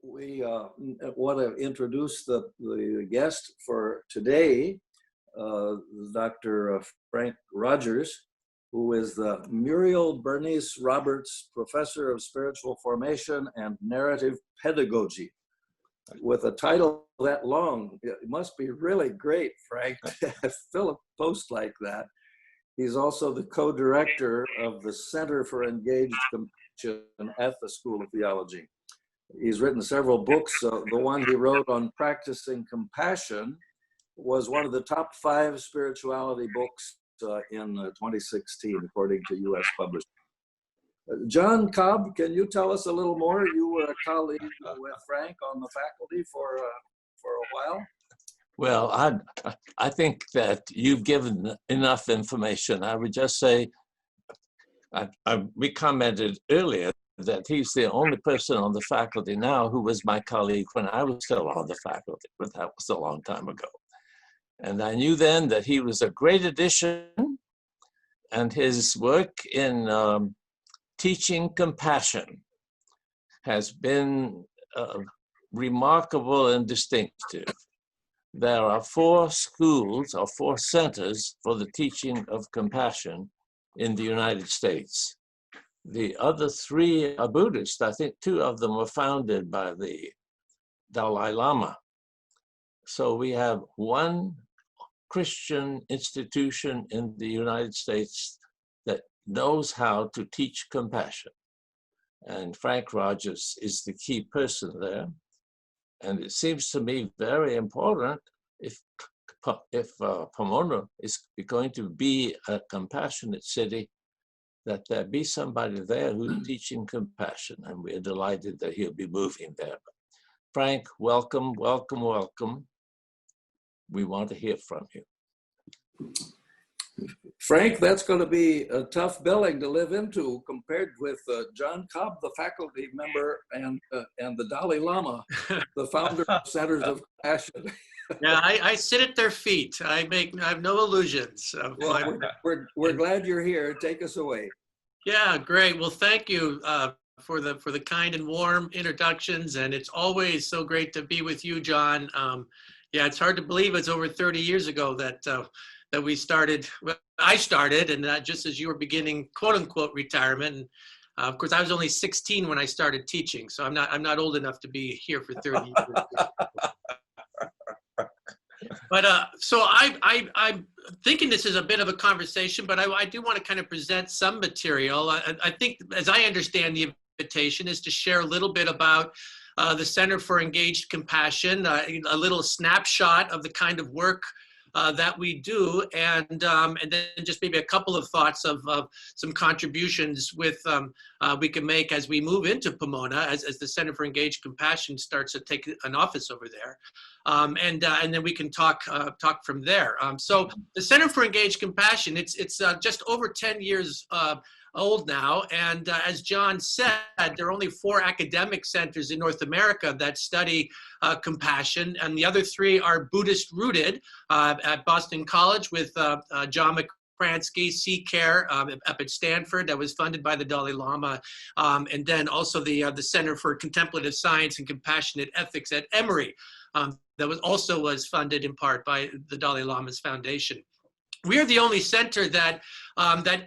We want to introduce the guest for today, Dr. Frank Rogers, who is the Muriel Bernice Roberts Professor of Spiritual Formation and Narrative Pedagogy. With a title that long, it must be really great, Frank, to fill a post like that. He's also the co-director of the Center for Engaged Compassion at the School of Theology. He's written several books. The one he wrote on practicing compassion was one of the top 5 spirituality books in 2016, according to U.S. Publishers. John Cobb, can you tell us a little more? You were a colleague with Frank on the faculty for a while. Well, I think that you've given enough information. I would just say, we commented earlier that he's the only person on the faculty now who was my colleague when I was still on the faculty, but that was a long time ago. And I knew then that he was a great addition, and his work in teaching compassion has been remarkable and distinctive. There are 4 schools or 4 centers for the teaching of compassion in the United States. The other 3 are Buddhist. I think 2 of them were founded by the Dalai Lama. So we have one Christian institution in the United States that knows how to teach compassion. And Frank Rogers is the key person there. And it seems to me very important if Pomona is going to be a compassionate city, that there be somebody there who's teaching compassion, and we're delighted that he'll be moving there. Frank, welcome, welcome, welcome. We want to hear from you. Frank, that's going to be a tough billing to live into compared with John Cobb, the faculty member, and the Dalai Lama, the founder of Centers of Compassion. Yeah, I sit at their feet. I have no illusions. Well, we're glad you're here. Take us away. Yeah, great. Well, thank you for the kind and warm introductions, and it's always so great to be with you, John. Yeah, it's hard to believe it's over 30 years ago that we started. Well, I started, and just as you were beginning "quote unquote" retirement. And, of course, I was only 16 when I started teaching, so I'm not old enough to be here for 30 years. But so I'm thinking this is a bit of a conversation, but I do want to kind of present some material. I think, as I understand the invitation, is to share a little bit about the Center for Engaged Compassion, a little snapshot of the kind of work that we do, and then just maybe a couple of thoughts of some contributions we can make as we move into Pomona, as the Center for Engaged Compassion starts to take an office over there, and then we can talk from there. So the Center for Engaged Compassion, it's just over 10 years old now, and as John said, there are only 4 academic centers in North America that study compassion, and the other 3 are Buddhist rooted at Boston College with John McCransky, C-Care up at Stanford, that was funded by the Dalai Lama, and then also the Center for Contemplative Science and Compassionate Ethics at Emory, that was funded in part by the Dalai Lama's foundation. We are the only center that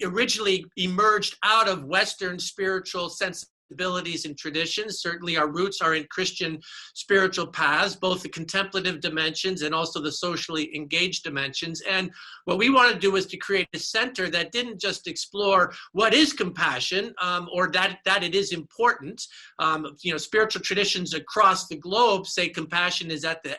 originally emerged out of Western spiritual sensibilities and traditions. Certainly our roots are in Christian spiritual paths, both the contemplative dimensions and also the socially engaged dimensions. And what we want to do is to create a center that didn't just explore what is compassion, or that it is important. Spiritual traditions across the globe say compassion is at the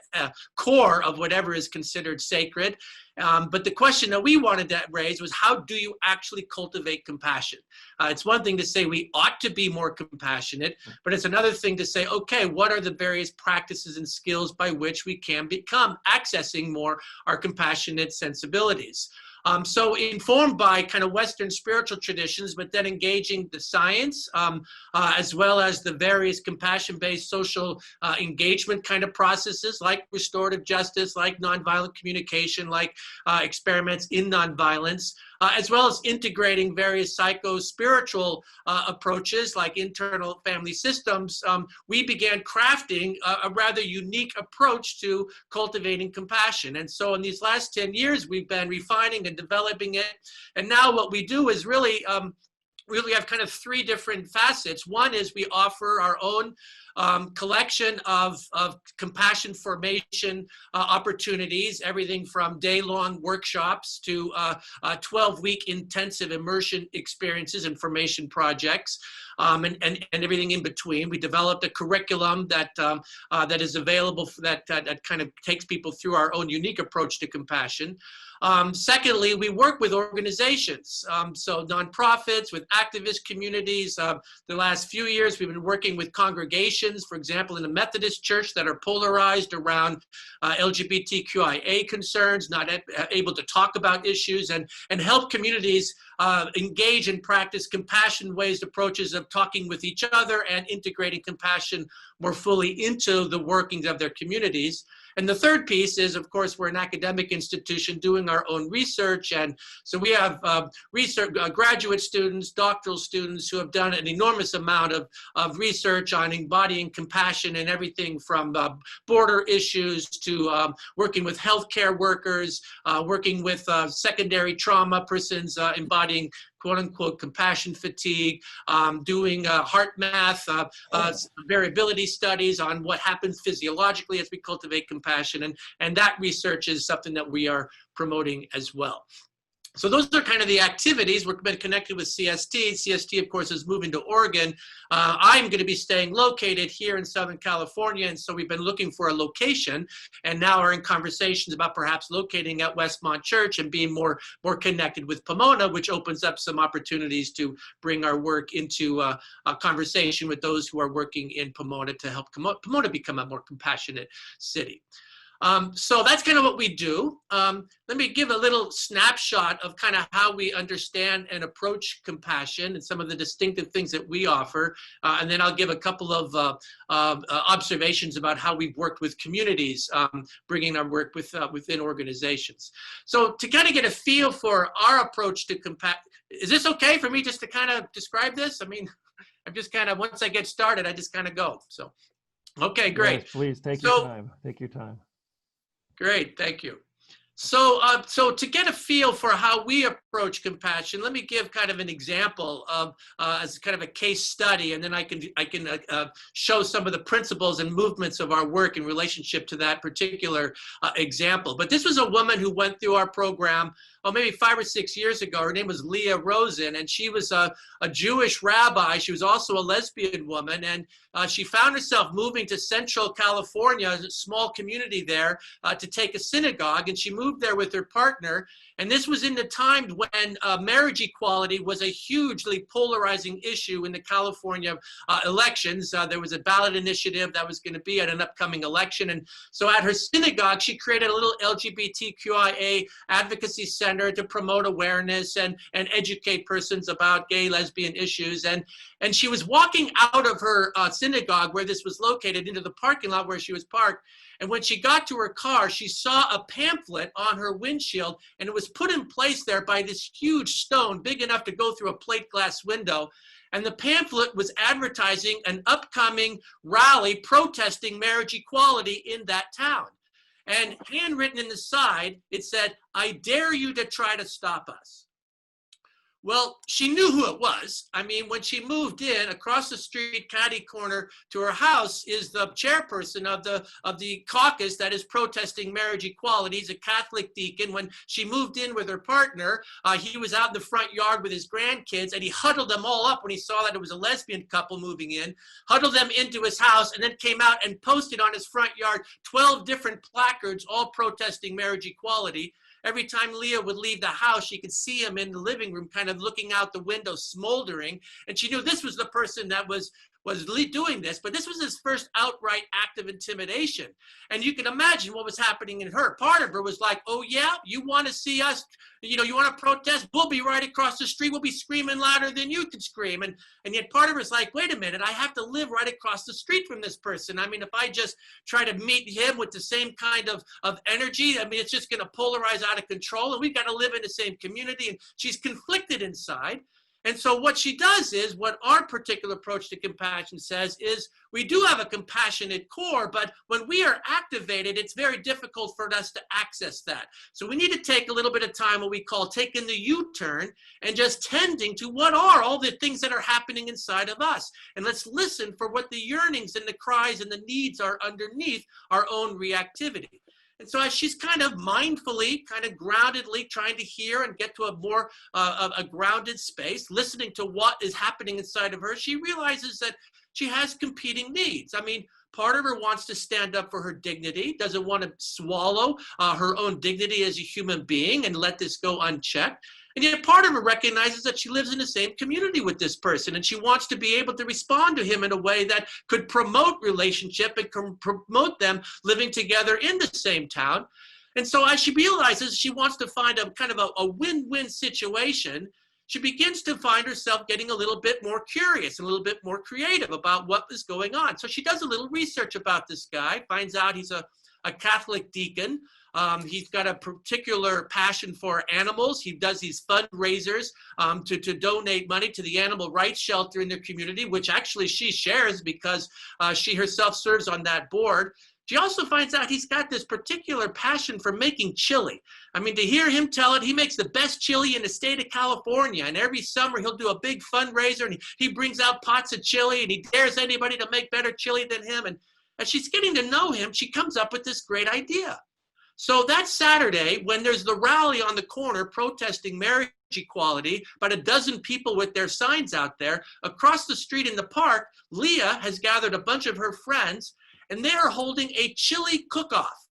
core of whatever is considered sacred. But the question that we wanted to raise was, how do you actually cultivate compassion? It's one thing to say we ought to be more compassionate, but it's another thing to say, okay, what are the various practices and skills by which we can become accessing more our compassionate sensibilities? So informed by kind of Western spiritual traditions, but then engaging the science, as well as the various compassion-based social engagement kind of processes like restorative justice, like nonviolent communication, like experiments in nonviolence. as well as integrating various psycho-spiritual approaches like internal family systems, we began crafting a rather unique approach to cultivating compassion. And so in these last 10 years, we've been refining and developing it. And now what we do is really have kind of three different facets. One is we offer our own collection of compassion formation opportunities, everything from day-long workshops to 12-week intensive immersion experiences and formation projects, and everything in between. We developed a curriculum that is available that kind of takes people through our own unique approach to compassion. Secondly, we work with organizations, so nonprofits, with activist communities. The last few years, we've been working with congregations, for example, in the Methodist Church, that are polarized around LGBTQIA concerns, not able to talk about issues, and help communities engage and practice compassion-based approaches of talking with each other and integrating compassion more fully into the workings of their communities. And the third piece is, of course, we're an academic institution doing our own research. And so we have graduate students, doctoral students who have done an enormous amount of research on embodying compassion and everything from border issues to working with healthcare workers, working with secondary trauma persons embodying quote unquote compassion fatigue, doing heart math, variability studies on what happens physiologically as we cultivate compassion. And that research is something that we are promoting as well. So those are kind of the activities. We've been connected with CST. CST, of course, is moving to Oregon. I'm going to be staying located here in Southern California, and so we've been looking for a location, and now are in conversations about perhaps locating at Westmont Church and being more connected with Pomona, which opens up some opportunities to bring our work into a conversation with those who are working in Pomona to help Pomona become a more compassionate city. So that's kind of what we do. Let me give a little snapshot of kind of how we understand and approach compassion and some of the distinctive things that we offer. And then I'll give a couple of observations about how we've worked with communities, bringing our work within organizations. So to kind of get a feel for our approach to compassion, is this okay for me just to kind of describe this? I mean, I'm just kind of, once I get started, I just kind of go. So, okay, great. Yes, please take your time. Take your time. Great, thank you. So, so to get a feel for how we approach compassion, let me give kind of an example of as kind of a case study, and then I can show some of the principles and movements of our work in relationship to that particular example. But this was a woman who went through our program, maybe 5 or 6 years ago. Her name was Leah Rosen, and she was a Jewish rabbi. She was also a lesbian woman, and she found herself moving to Central California, a small community there, to take a synagogue, and she moved there with her partner. And this was in the time when marriage equality was a hugely polarizing issue in the California elections. There was a ballot initiative that was going to be at an upcoming election. And so at her synagogue, she created a little LGBTQIA advocacy center to promote awareness and educate persons about gay, lesbian issues. And she was walking out of her synagogue where this was located into the parking lot where she was parked. And when she got to her car, she saw a pamphlet on her windshield, and it was put in place there by this huge stone, big enough to go through a plate glass window. And the pamphlet was advertising an upcoming rally protesting marriage equality in that town. And handwritten in the side, it said, "I dare you to try to stop us." Well, she knew who it was. I mean, when she moved in, across the street, catty corner to her house, is the chairperson of the caucus that is protesting marriage equality. He's a Catholic deacon. When she moved in with her partner, he was out in the front yard with his grandkids, and he huddled them all up when he saw that it was a lesbian couple moving in, huddled them into his house, and then came out and posted on his front yard 12 different placards, all protesting marriage equality. Every time Leah would leave the house, she could see him in the living room, kind of looking out the window, smoldering. And she knew this was the person that was was doing this, but this was his first outright act of intimidation. And you can imagine what was happening in her. Part of her was like, oh yeah, you want to see us, you want to protest? We'll be right across the street. We'll be screaming louder than you can scream. And yet part of her is like, wait a minute, I have to live right across the street from this person. I mean, if I just try to meet him with the same kind of energy, I mean, it's just going to polarize out of control, and we've got to live in the same community. And she's conflicted inside. And so what she does is, what our particular approach to compassion says is, we do have a compassionate core, but when we are activated, it's very difficult for us to access that. So we need to take a little bit of time, what we call taking the U-turn, and just tending to what are all the things that are happening inside of us. And let's listen for what the yearnings and the cries and the needs are underneath our own reactivity. And so as she's kind of mindfully, kind of groundedly trying to hear and get to a more a grounded space, listening to what is happening inside of her, she realizes that she has competing needs. I mean, part of her wants to stand up for her dignity, doesn't want to swallow her own dignity as a human being and let this go unchecked. And yet part of her recognizes that she lives in the same community with this person, and she wants to be able to respond to him in a way that could promote relationship and promote them living together in the same town. And so as she realizes she wants to find a kind of a win-win situation, she begins to find herself getting a little bit more curious and a little bit more creative about what is going on. So she does a little research about this guy, finds out he's a Catholic deacon. He's got a particular passion for animals. He does these fundraisers to donate money to the animal rights shelter in their community, which actually she shares because she herself serves on that board. She also finds out he's got this particular passion for making chili. I mean, to hear him tell it, he makes the best chili in the state of California. And every summer he'll do a big fundraiser, and he brings out pots of chili, and he dares anybody to make better chili than him. And as she's getting to know him, she comes up with this great idea. So that Saturday, when there's the rally on the corner protesting marriage equality, about a dozen people with their signs out there, across the street in the park, Leah has gathered a bunch of her friends, and they are holding a chili cook-off.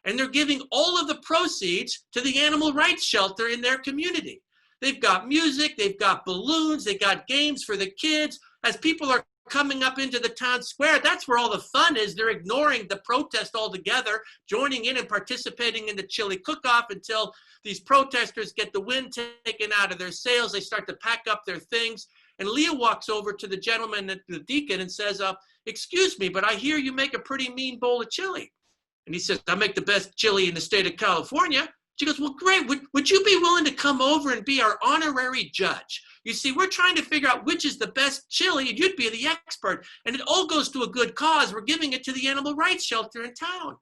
And they're giving all of the proceeds to the animal rights shelter in their community. They've got music, they've got balloons, they got games for the kids. As people are coming up into the town square, that's where all the fun is. They're ignoring the protest altogether, joining in and participating in the chili cook-off until these protesters get the wind taken out of their sails. They start to pack up their things. And Leah walks over to the gentleman, the deacon, and says, excuse me, but I hear you make a pretty mean bowl of chili. And he says, I make the best chili in the state of California. She goes, well, great. Would you be willing to come over and be our honorary judge? You see, we're trying to figure out which is the best chili, and you'd be the expert. And it all goes to a good cause. We're giving it to the animal rights shelter in town.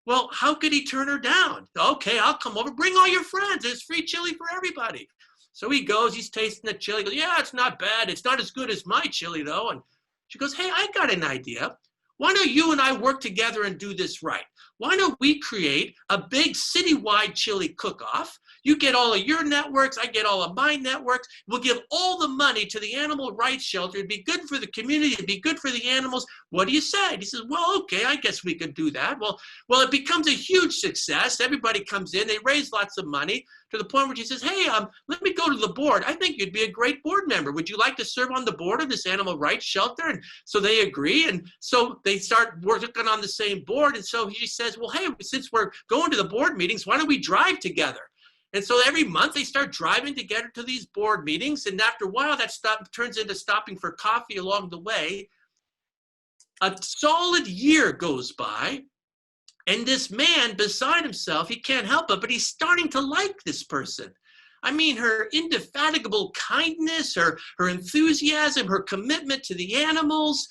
Well, how could he turn her down? Okay, I'll come over. Bring all your friends. There's free chili for everybody. So he goes, he's tasting the chili. He goes, yeah, it's not bad. It's not as good as my chili, though. And she goes, hey, I got an idea. Why don't you and I work together and do this right? Why don't we create a big citywide chili cook-off? You get all of your networks, I get all of my networks. We'll give all the money to the animal rights shelter. It'd be good for the community. It'd be good for the animals. What do you say? And he says, well, okay, I guess we could do that. Well, it becomes a huge success. Everybody comes in. They raise lots of money to the point where she says, hey, let me go to the board. I think you'd be a great board member. Would you like to serve on the board of this animal rights shelter? And so they agree. And so they start working on the same board. And so he says, well, hey, since we're going to the board meetings, why don't we drive together? And so every month they start driving together to these board meetings. And after a while, that turns into stopping for coffee along the way. A solid year goes by. And this man, beside himself, he can't help it, but he's starting to like this person. I mean, her indefatigable kindness, her enthusiasm, her commitment to the animals,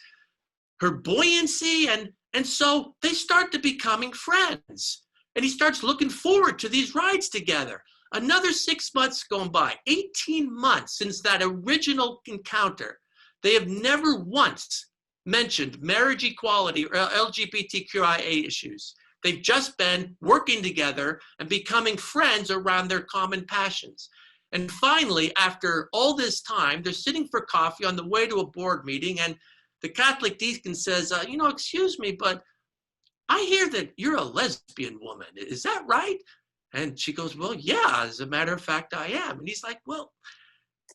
her buoyancy. And so they start to becoming friends. And he starts looking forward to these rides together. Another 6 months gone by, 18 months since that original encounter. They have never once mentioned marriage equality or LGBTQIA issues. They've just been working together and becoming friends around their common passions. And finally, after all this time, they're sitting for coffee on the way to a board meeting, and the Catholic deacon says, excuse me, but I hear that you're a lesbian woman. Is that right? And she goes, well, yeah, as a matter of fact, I am. And he's like, well,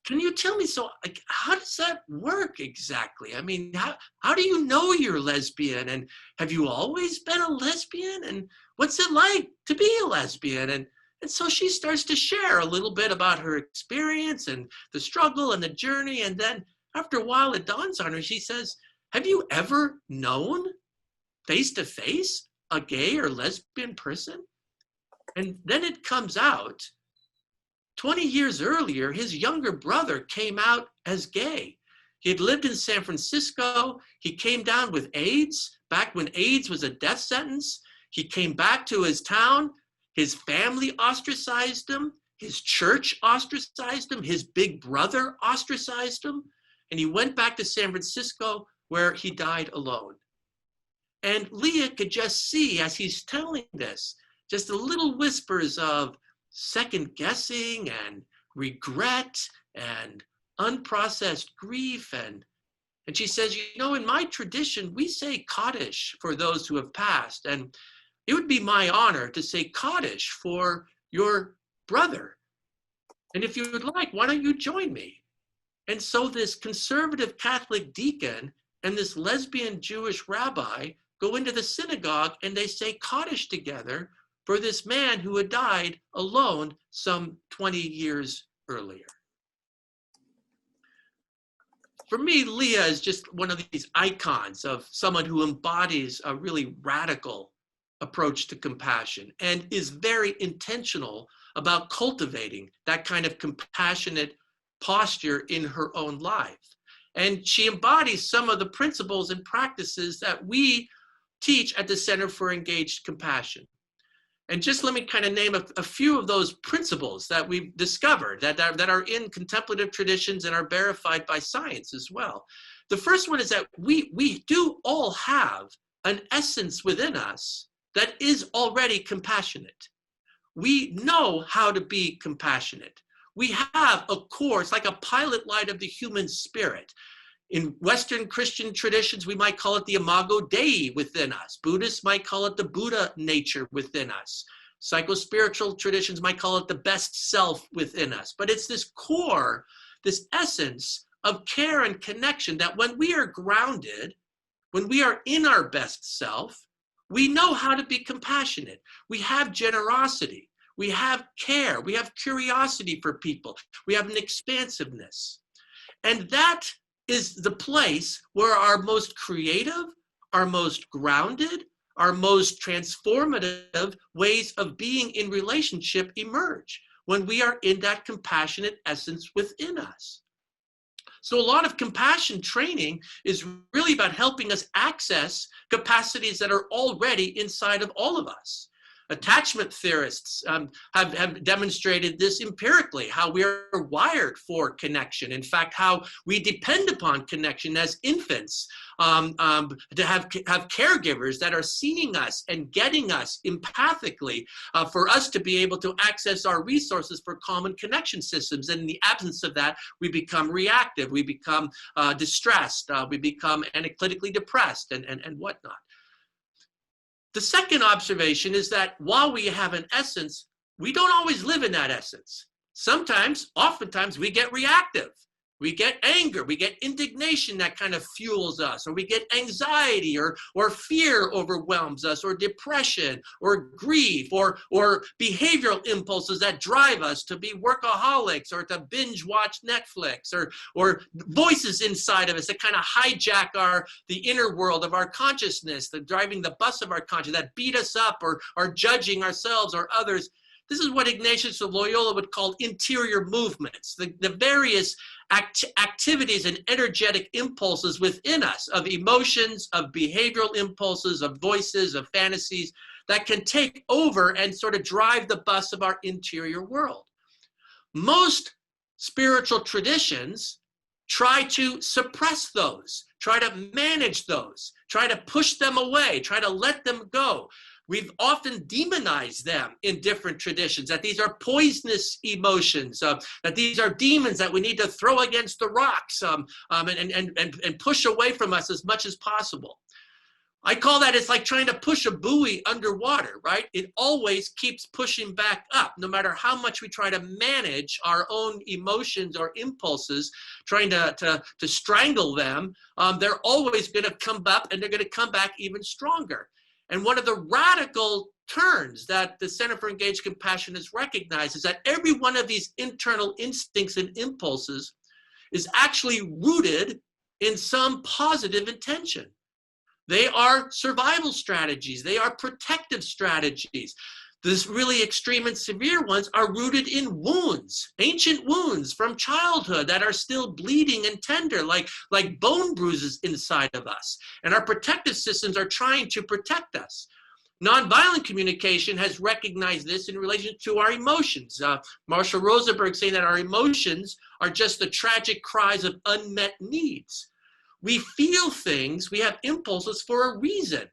can you tell me, so like, how does that work exactly? I mean, how do you know you're lesbian? And have you always been a lesbian? And what's it like to be a lesbian? And so she starts to share a little bit about her experience and the struggle and the journey. And then after a while, it dawns on her. She says, have you ever known face to face a gay or lesbian person? And then it comes out 20 years earlier, his younger brother came out as gay. He had lived in San Francisco. He came down with AIDS back when AIDS was a death sentence. He came back to his town. His family ostracized him. His church ostracized him. His big brother ostracized him. And he went back to San Francisco where he died alone. And Leah could just see, as he's telling this, just the little whispers of second guessing and regret and unprocessed grief. And she says, you know, in my tradition, we say Kaddish for those who have passed. And it would be my honor to say Kaddish for your brother. And if you would like, why don't you join me? And so this conservative Catholic deacon and this lesbian Jewish rabbi go into the synagogue and they say Kaddish together for this man who had died alone some 20 years earlier. For me, Leah is just one of these icons of someone who embodies a really radical approach to compassion and is very intentional about cultivating that kind of compassionate posture in her own life. And she embodies some of the principles and practices that we teach at the Center for Engaged Compassion. And just let me kind of name a few of those principles that we've discovered that are in contemplative traditions and are verified by science as well. The first one is that we do all have an essence within us that is already compassionate. We know how to be compassionate. We have a core, it's like a pilot light of the human spirit. In Western Christian traditions, we might call it the imago Dei within us. Buddhists might call it the Buddha nature within us. Psychospiritual traditions might call it the best self within us. But it's this core, this essence of care and connection that when we are grounded, when we are in our best self, we know how to be compassionate. We have generosity. We have care. We have curiosity for people. We have an expansiveness. And that is the place where our most creative, our most grounded, our most transformative ways of being in relationship emerge, when we are in that compassionate essence within us. So a lot of compassion training is really about helping us access capacities that are already inside of all of us. Attachment theorists have demonstrated this empirically, how we are wired for connection. In fact, how we depend upon connection as infants, to have caregivers that are seeing us and getting us empathically for us to be able to access our resources for common connection systems. And in the absence of that, we become reactive, we become distressed, we become analytically depressed and whatnot. The second observation is that while we have an essence, we don't always live in that essence. Oftentimes we get reactive. We get anger, we get indignation that kind of fuels us, or we get anxiety or fear overwhelms us, or depression or grief or behavioral impulses that drive us to be workaholics or to binge watch Netflix, or voices inside of us that kind of hijack the inner world of our consciousness, the driving the bus of our consciousness that beat us up or are judging ourselves or others. This is what Ignatius of Loyola would call interior movements, the various activities and energetic impulses within us of emotions, of behavioral impulses, of voices, of fantasies that can take over and sort of drive the bus of our interior world. Most spiritual traditions try to suppress those, try to manage those, try to push them away, try to let them go. We've often demonized them in different traditions, that these are poisonous emotions, that these are demons that we need to throw against the rocks and push away from us as much as possible. I call that, it's like trying to push a buoy underwater, right? It always keeps pushing back up, no matter how much we try to manage our own emotions or impulses, trying to strangle them. They're always going to come up, and they're going to come back even stronger. And one of the radical turns that the Center for Engaged Compassion has recognized is that every one of these internal instincts and impulses is actually rooted in some positive intention. They are survival strategies. They are protective strategies. These really extreme and severe ones are rooted in wounds, ancient wounds from childhood that are still bleeding and tender, like bone bruises inside of us. And our protective systems are trying to protect us. Nonviolent communication has recognized this in relation to our emotions. Marshall Rosenberg saying that our emotions are just the tragic cries of unmet needs. We feel things, we have impulses for a reason.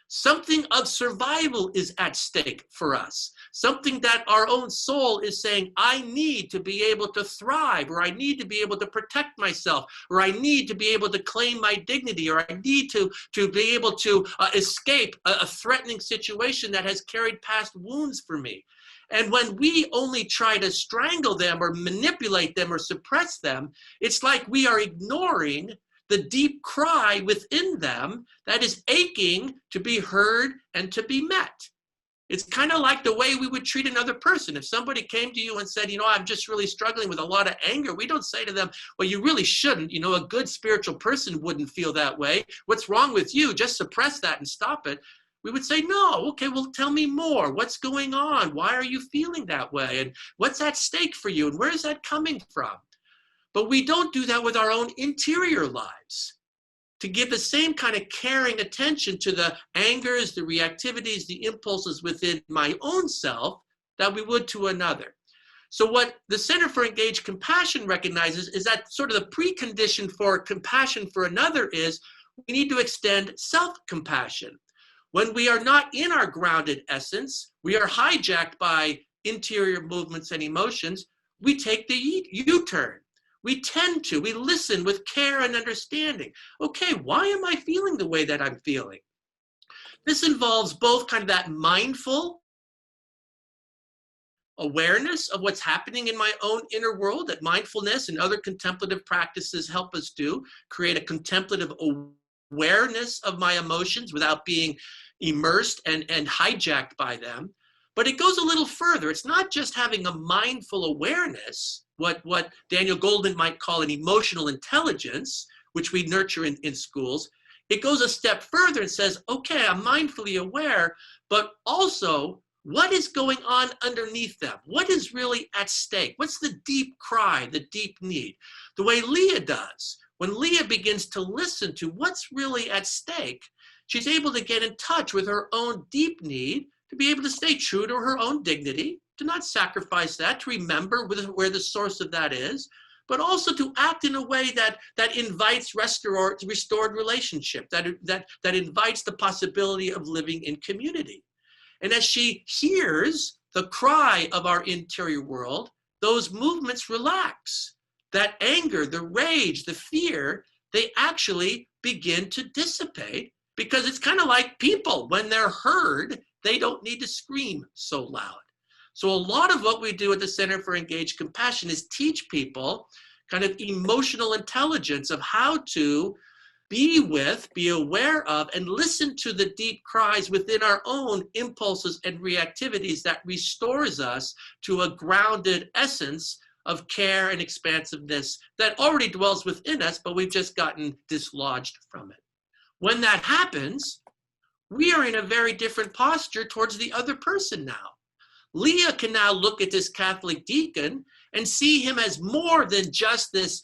Something of survival is at stake for us. Something that our own soul is saying, I need to be able to thrive, or I need to be able to protect myself, or I need to be able to claim my dignity, or I need to be able to escape a threatening situation that has carried past wounds for me. And when we only try to strangle them or manipulate them or suppress them, it's like we are ignoring the deep cry within them that is aching to be heard and to be met. It's kind of like the way we would treat another person. If somebody came to you and said, I'm just really struggling with a lot of anger, we don't say to them, well, you really shouldn't. A good spiritual person wouldn't feel that way. What's wrong with you? Just suppress that and stop it. We would say, no, okay, well, tell me more. What's going on? Why are you feeling that way? And what's at stake for you? And where is that coming from? But we don't do that with our own interior lives. To give the same kind of caring attention to the angers, the reactivities, the impulses within my own self that we would to another. So what the Center for Engaged Compassion recognizes is that sort of the precondition for compassion for another is we need to extend self-compassion. When we are not in our grounded essence, we are hijacked by interior movements and emotions, we take the U-turn. We listen with care and understanding. Okay, why am I feeling the way that I'm feeling? This involves both kind of that mindful awareness of what's happening in my own inner world, that mindfulness and other contemplative practices help us do, create a contemplative awareness of my emotions without being immersed and hijacked by them. But it goes a little further. It's not just having a mindful awareness, what Daniel Goleman might call an emotional intelligence, which we nurture in schools. It goes a step further and says, okay, I'm mindfully aware, but also what is going on underneath them? What is really at stake? What's the deep cry, the deep need? The way Leah does. When Leah begins to listen to what's really at stake, she's able to get in touch with her own deep need to be able to stay true to her own dignity, to not sacrifice that, to remember where the source of that is, but also to act in a way that invites restored relationship, that invites the possibility of living in community. And as she hears the cry of our interior world, those movements relax. That anger, the rage, the fear, they actually begin to dissipate, because it's kind of like people, when they're heard, they don't need to scream so loud. So a lot of what we do at the Center for Engaged Compassion is teach people kind of emotional intelligence of how to be aware of, and listen to the deep cries within our own impulses and reactivities that restores us to a grounded essence of care and expansiveness that already dwells within us, but we've just gotten dislodged from it. When that happens, we are in a very different posture towards the other person now. Leah can now look at this Catholic deacon and see him as more than just this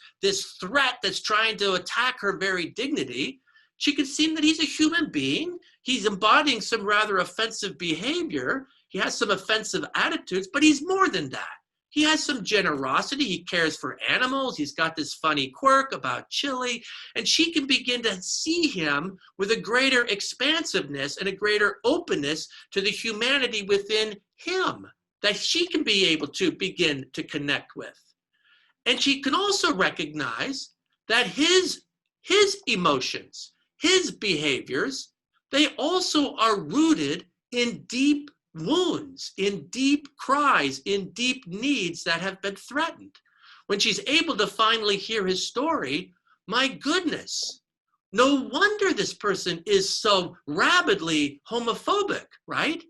threat that's trying to attack her very dignity. She can see that he's a human being. He's embodying some rather offensive behavior. He has some offensive attitudes, but he's more than that. He has some generosity. He cares for animals. He's got this funny quirk about chili. And she can begin to see him with a greater expansiveness and a greater openness to the humanity within him that she can be able to begin to connect with. And she can also recognize that his emotions, his behaviors, they also are rooted in deep wounds, in deep cries, in deep needs that have been threatened. When she's able to finally hear his story, my goodness, no wonder this person is so rabidly homophobic, right?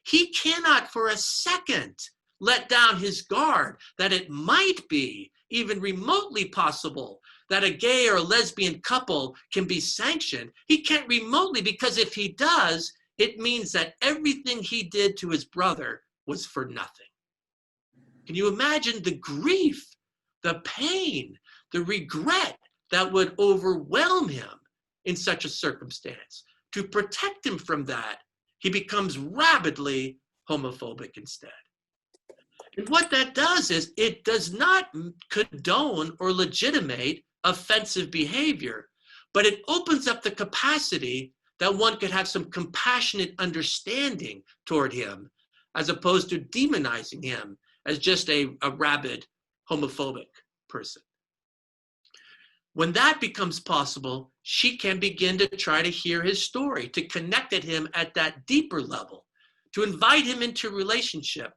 He cannot for a second let down his guard that it might be even remotely possible that a gay or lesbian couple can be sanctioned. He can't remotely, because if he does, it means that everything he did to his brother was for nothing. Can you imagine the grief, the pain, the regret that would overwhelm him in such a circumstance? To protect him from that, he becomes rabidly homophobic instead. And what that does is it does not condone or legitimate offensive behavior, but it opens up the capacity that one could have some compassionate understanding toward him, as opposed to demonizing him as just a rabid homophobic person. When that becomes possible, she can begin to try to hear his story, to connect at him at that deeper level, to invite him into relationship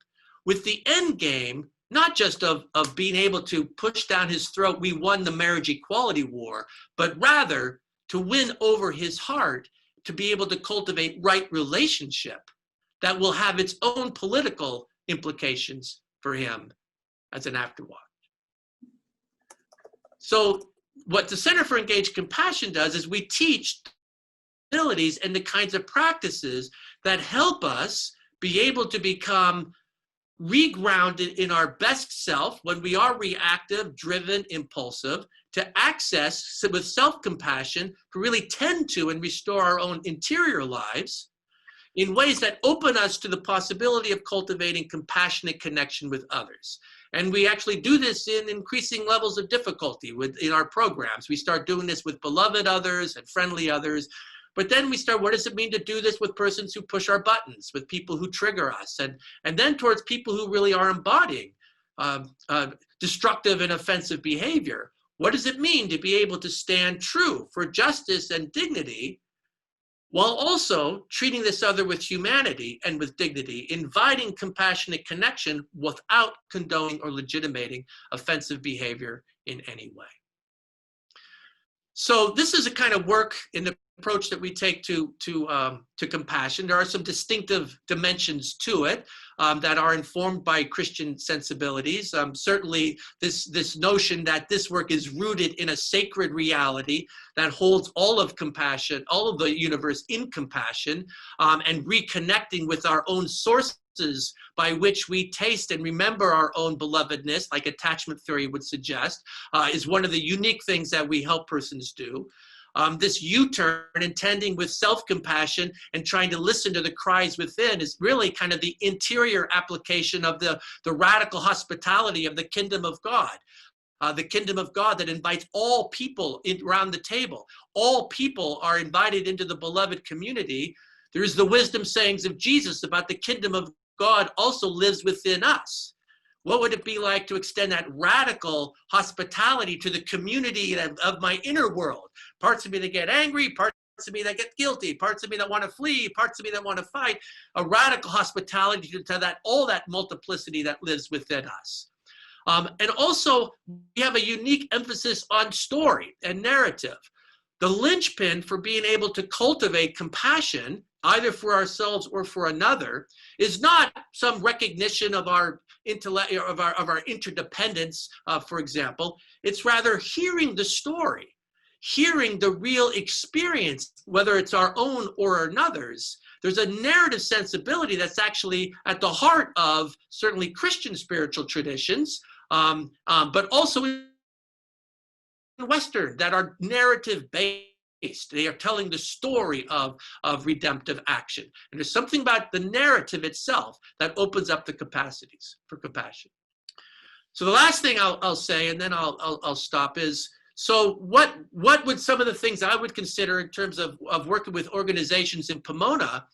with the end game, not just of being able to push down his throat, we won the marriage equality war, but rather to win over his heart, to be able to cultivate right relationship that will have its own political implications for him as an afterwatch. So what the Center for Engaged Compassion does is we teach abilities and the kinds of practices that help us be able to become regrounded in our best self when we are reactive, driven, impulsive, to access with self-compassion, to really tend to and restore our own interior lives in ways that open us to the possibility of cultivating compassionate connection with others. And we actually do this in increasing levels of difficulty in our programs. We start doing this with beloved others and friendly others. But then we start, what does it mean to do this with persons who push our buttons, with people who trigger us, and then towards people who really are embodying destructive and offensive behavior? What does it mean to be able to stand true for justice and dignity while also treating this other with humanity and with dignity, inviting compassionate connection without condoning or legitimating offensive behavior in any way? So this is a kind of work in the approach that we take to compassion. There are some distinctive dimensions to it that are informed by Christian sensibilities. Certainly this notion that this work is rooted in a sacred reality that holds all of compassion, all of the universe in compassion, and reconnecting with our own sources by which we taste and remember our own belovedness, like attachment theory would suggest, is one of the unique things that we help persons do. This U-turn, intending with self-compassion and trying to listen to the cries within, is really kind of the interior application of the radical hospitality of the kingdom of God. The kingdom of God that invites all people around the table. All people are invited into the beloved community. There's the wisdom sayings of Jesus about the kingdom of God also lives within us. What would it be like to extend that radical hospitality to the community of my inner world? Parts of me that get angry, parts of me that get guilty, parts of me that want to flee, parts of me that want to fight. A radical hospitality to that, all that multiplicity that lives within us. And also, we have a unique emphasis on story and narrative. The linchpin for being able to cultivate compassion, either for ourselves or for another, is not some recognition of our intellect, of our interdependence, for example. It's rather hearing the story, hearing the real experience, whether it's our own or another's. There's a narrative sensibility that's actually at the heart of certainly Christian spiritual traditions, but also in Western, that are narrative based. They are telling the story of redemptive action. And there's something about the narrative itself that opens up the capacities for compassion. So the last thing I'll say, and then I'll stop, is, so what would some of the things I would consider in terms of working with organizations in Pomona?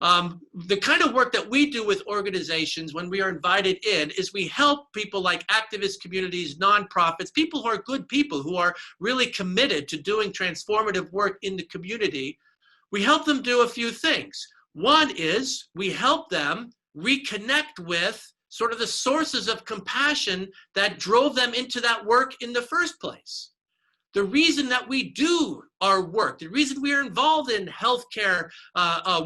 The kind of work that we do with organizations when we are invited in is we help people like activist communities, nonprofits, people who are good people, who are really committed to doing transformative work in the community. we help them do a few things. One is we help them reconnect with sort of the sources of compassion that drove them into that work in the first place. The reason that we do our work, the reason we are involved in healthcare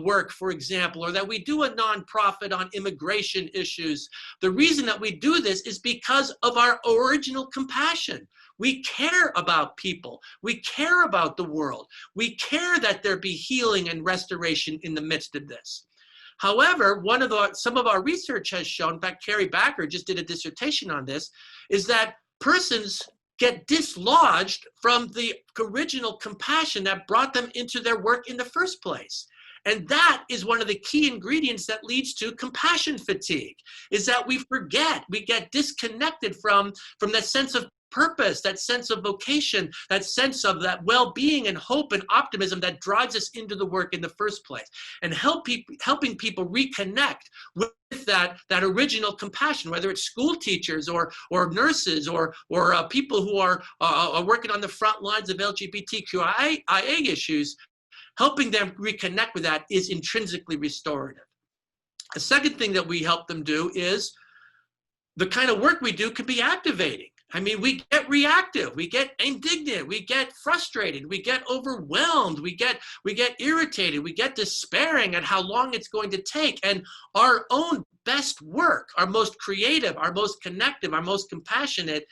work, for example, or that we do a nonprofit on immigration issues, the reason that we do this is because of our original compassion. We care about people. We care about the world. We care that there be healing and restoration in the midst of this. However, some of our research has shown, in fact, Carrie Backer just did a dissertation on this, is that persons get dislodged from the original compassion that brought them into their work in the first place. And that is one of the key ingredients that leads to compassion fatigue, is that we forget, we get disconnected from that sense of purpose, that sense of vocation, that sense of that well-being and hope and optimism that drives us into the work in the first place. And helping people reconnect with that original compassion, whether it's school teachers or nurses or people who are working on the front lines of LGBTQIA issues, helping them reconnect with that is intrinsically restorative. A second thing that we help them do is the kind of work we do can be activating. I mean, we get reactive, we get indignant, we get frustrated, we get overwhelmed, we get irritated, we get despairing at how long it's going to take. And our own best work, our most creative, our most connective, our most compassionate,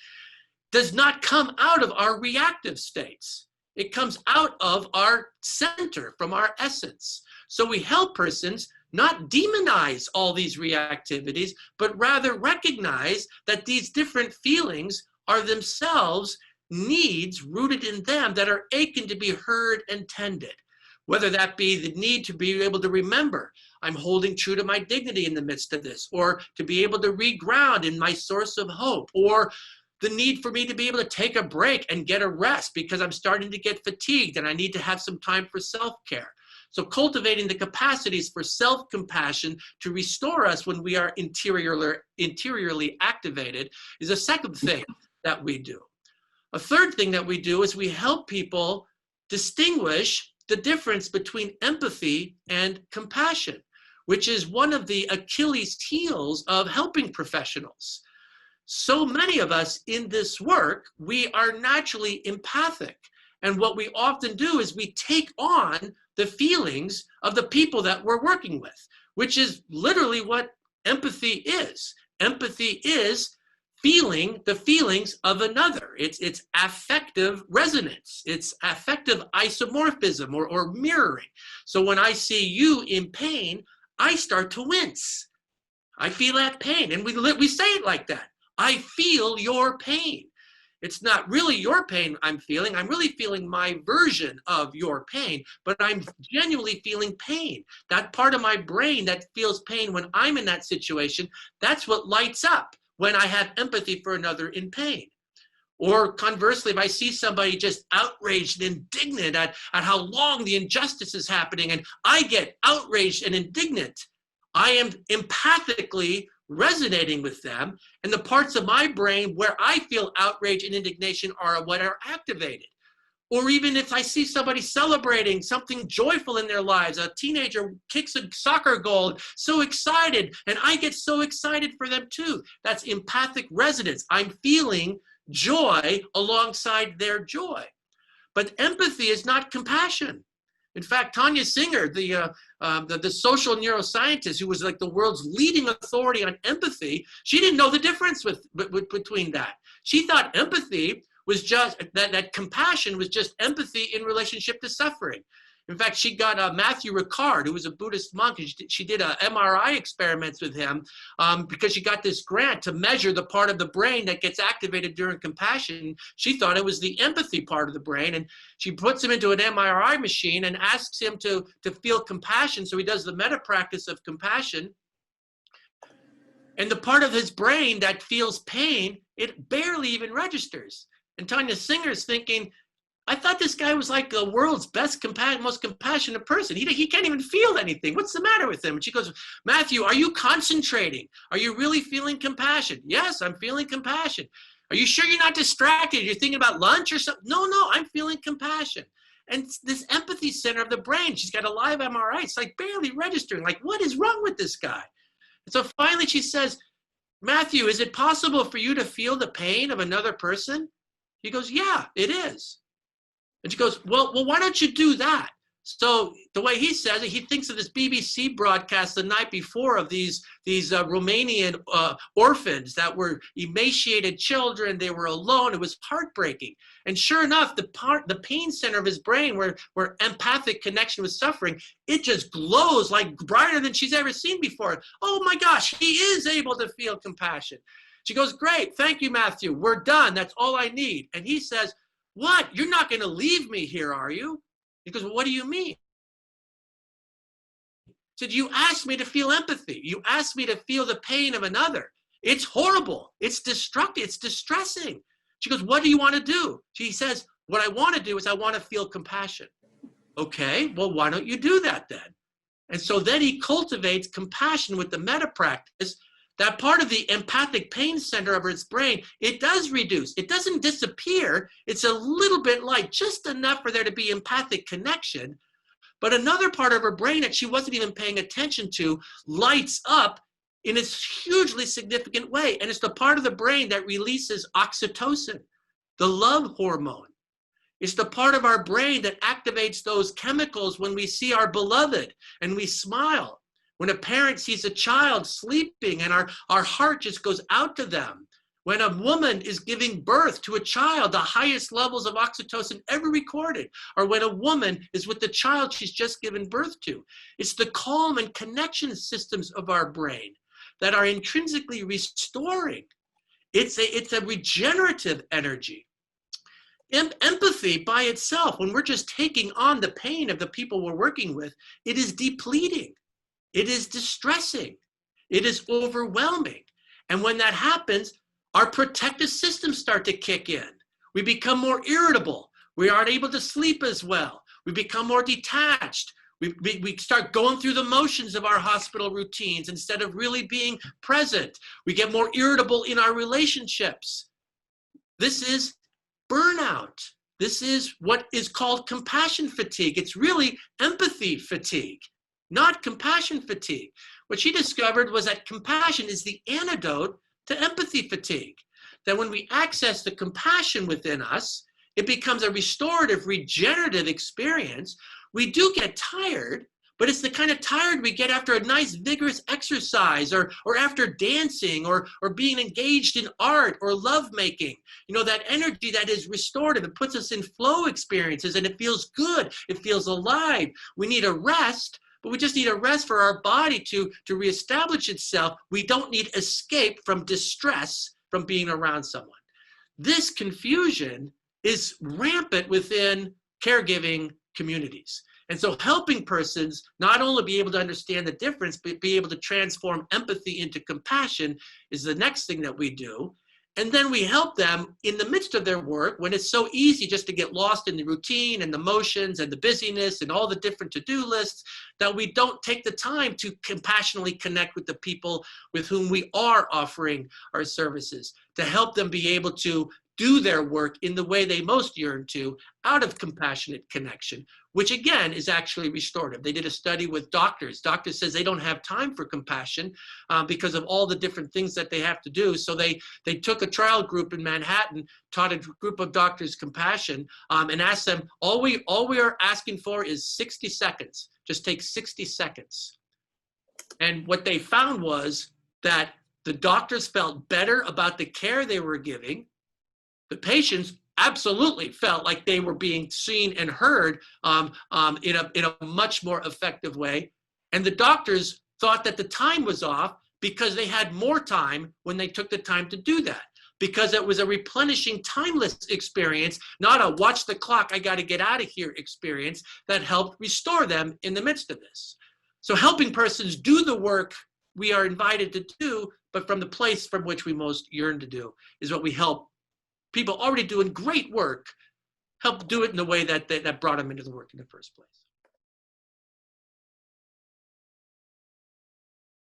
does not come out of our reactive states. It comes out of our center, from our essence. So we help persons not demonize all these reactivities, but rather recognize that these different feelings are themselves needs rooted in them that are aching to be heard and tended. Whether that be the need to be able to remember, I'm holding true to my dignity in the midst of this, or to be able to reground in my source of hope, or the need for me to be able to take a break and get a rest because I'm starting to get fatigued and I need to have some time for self-care. So cultivating the capacities for self-compassion to restore us when we are interiorly activated is a second thing that we do. A third thing that we do is we help people distinguish the difference between empathy and compassion, which is one of the Achilles heels of helping professionals. So many of us in this work, we are naturally empathic. And what we often do is we take on the feelings of the people that we're working with, which is literally what empathy is. Empathy is feeling the feelings of another. It's affective resonance. It's affective isomorphism or mirroring. So when I see you in pain, I start to wince. I feel that pain. And we say it like that. I feel your pain. It's not really your pain I'm feeling. I'm really feeling my version of your pain, but I'm genuinely feeling pain. That part of my brain that feels pain when I'm in that situation, that's what lights up when I have empathy for another in pain. Or conversely, if I see somebody just outraged and indignant at how long the injustice is happening, and I get outraged and indignant, I am empathically resonating with them, and the parts of my brain where I feel outrage and indignation are what are activated. Or even if I see somebody celebrating something joyful in their lives, a teenager kicks a soccer goal, so excited, and I get so excited for them too. That's empathic resonance. I'm feeling joy alongside their joy. But empathy is not compassion. In fact, Tanya Singer, the social neuroscientist who was like the world's leading authority on empathy, she didn't know the difference between that. She thought empathy was just, that compassion was just empathy in relationship to suffering. In fact, she got Matthew Ricard, who was a Buddhist monk, and she did MRI experiments with him because she got this grant to measure the part of the brain that gets activated during compassion. She thought it was the empathy part of the brain, and she puts him into an MRI machine and asks him to feel compassion, so he does the meta practice of compassion. And the part of his brain that feels pain, it barely even registers. And Tanya Singer's thinking, I thought this guy was like the world's best, most compassionate person. He can't even feel anything. What's the matter with him? And she goes, Matthew, are you concentrating? Are you really feeling compassion? Yes, I'm feeling compassion. Are you sure you're not distracted? You're thinking about lunch or something? No, I'm feeling compassion. And this empathy center of the brain, she's got a live MRI. It's like barely registering. Like, what is wrong with this guy? And so finally she says, Matthew, is it possible for you to feel the pain of another person? He goes, yeah, it is. And she goes, well, why don't you do that? So the way he says it, he thinks of this BBC broadcast the night before of these Romanian orphans that were emaciated children. They were alone. It was heartbreaking. And sure enough, the pain center of his brain where empathic connection was suffering, it just glows like brighter than she's ever seen before. Oh my gosh, he is able to feel compassion. She goes, great, thank you, Matthew. We're done. That's all I need. And he says, what? You're not going to leave me here, are you? He goes, well, what do you mean? He said, you asked me to feel empathy. You asked me to feel the pain of another. It's horrible. It's destructive. It's distressing. She goes, what do you want to do? She says, what I want to do is I want to feel compassion. Okay, well, why don't you do that then? And so then he cultivates compassion with the meta practice. That part of the empathic pain center of its brain, it does reduce. It doesn't disappear. It's a little bit light, just enough for there to be empathic connection. But another part of her brain that she wasn't even paying attention to lights up in a hugely significant way. And it's the part of the brain that releases oxytocin, the love hormone. It's the part of our brain that activates those chemicals when we see our beloved and we smile. When a parent sees a child sleeping and our heart just goes out to them. When a woman is giving birth to a child, the highest levels of oxytocin ever recorded. Or when a woman is with the child she's just given birth to. It's the calm and connection systems of our brain that are intrinsically restoring. It's a regenerative energy. Empathy by itself, when we're just taking on the pain of the people we're working with, it is depleting. It is distressing. It is overwhelming. And when that happens, our protective systems start to kick in. We become more irritable. We aren't able to sleep as well. We become more detached. We start going through the motions of our hospital routines instead of really being present. We get more irritable in our relationships. This is burnout. This is what is called compassion fatigue. It's really empathy fatigue, not compassion fatigue. What she discovered was that compassion is the antidote to empathy fatigue. That when we access the compassion within us, it becomes a restorative, regenerative experience. We do get tired, but it's the kind of tired we get after a nice vigorous exercise or after dancing or being engaged in art or lovemaking. You know, that energy that is restorative. It puts us in flow experiences and it feels good. It feels alive. We need a rest, but we just need a rest for our body to reestablish itself. We don't need escape from distress from being around someone. This confusion is rampant within caregiving communities. And so helping persons not only be able to understand the difference, but be able to transform empathy into compassion is the next thing that we do. And then we help them in the midst of their work when it's so easy just to get lost in the routine and the motions and the busyness and all the different to-do lists that we don't take the time to compassionately connect with the people with whom we are offering our services, to help them be able to do their work in the way they most yearn to, out of compassionate connection, which again is actually restorative. They did a study with doctors. Doctors says they don't have time for compassion because of all the different things that they have to do. So they took a trial group in Manhattan, taught a group of doctors compassion, and asked them, all we are asking for is 60 seconds. Just take 60 seconds. And what they found was that the doctors felt better about the care they were giving. The patients absolutely felt like they were being seen and heard in a much more effective way. And the doctors thought that the time was off because they had more time when they took the time to do that, because it was a replenishing, timeless experience, not a watch the clock, I got to get out of here experience that helped restore them in the midst of this. So helping persons do the work we are invited to do, but from the place from which we most yearn to do, is what we help people already doing great work, help do it in the way that brought them into the work in the first place.